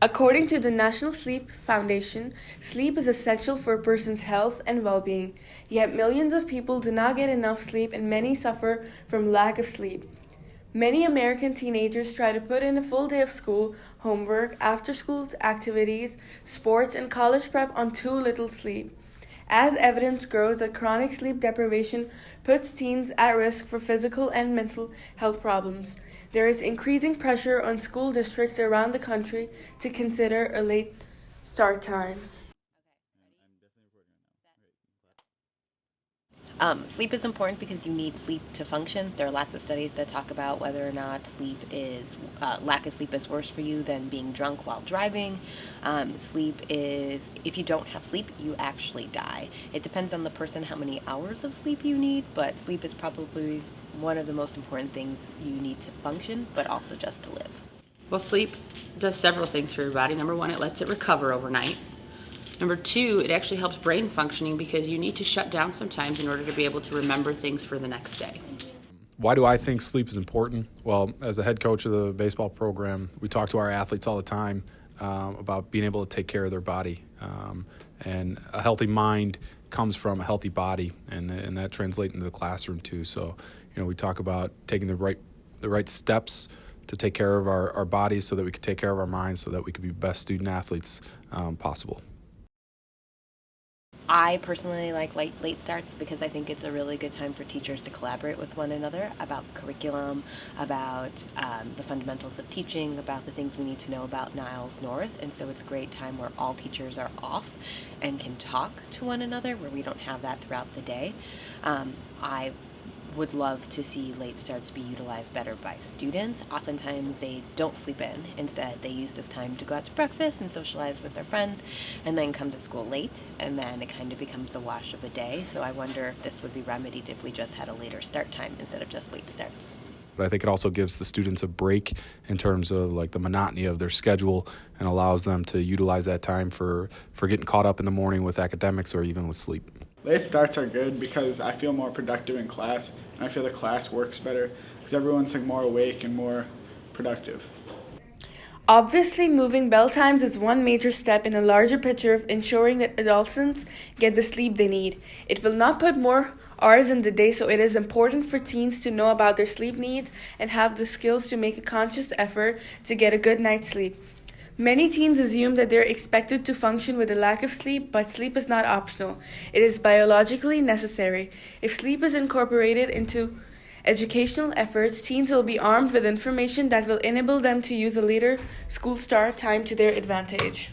According to the National Sleep Foundation, sleep is essential for a person's health and well-being, yet millions of people do not get enough sleep and many suffer from lack of sleep. Many American teenagers try to put in a full day of school, homework, after-school activities, sports, and college prep on too little sleep. As evidence grows that chronic sleep deprivation puts teens at risk for physical and mental health problems, there is increasing pressure on school districts around the country to consider a late start time. Sleep is important because you need sleep to function. There are lots of studies that talk about whether or not lack of sleep is worse for you than being drunk while driving. If you don't have sleep, you actually die. It depends on the person how many hours of sleep you need, but sleep is probably one of the most important things you need to function, but also just to live. Well, sleep does several things for your body. Number one, it lets it recover overnight. Number two, it actually helps brain functioning because you need to shut down sometimes in order to be able to remember things for the next day. Why do I think sleep is important? Well, as the head coach of the baseball program, we talk to our athletes all the time about being able to take care of their body. And a healthy mind comes from a healthy body, and that translates into the classroom too. So, we talk about taking the right steps to take care of our bodies so that we can take care of our minds so that we can be best student athletes possible. I personally like late starts because I think it's a really good time for teachers to collaborate with one another about curriculum, about the fundamentals of teaching, about the things we need to know about Niles North. And so it's a great time where all teachers are off and can talk to one another, where we don't have that throughout the day. I would love to see late starts be utilized better by students. Oftentimes they don't sleep in. Instead, they use this time to go out to breakfast and socialize with their friends and then come to school late, and then it kind of becomes a wash of a day. So I wonder if this would be remedied if we just had a later start time instead of just late starts. But I think it also gives the students a break in terms of like the monotony of their schedule and allows them to utilize that time for getting caught up in the morning with academics or even with sleep. Late starts are good because I feel more productive in class, and I feel the class works better because everyone's more awake and more productive. Obviously, moving bell times is one major step in a larger picture of ensuring that adolescents get the sleep they need. It will not put more hours in the day, so it is important for teens to know about their sleep needs and have the skills to make a conscious effort to get a good night's sleep. Many teens assume that they're expected to function with a lack of sleep, but sleep is not optional. It is biologically necessary. If sleep is incorporated into educational efforts, teens will be armed with information that will enable them to use a later school start time to their advantage.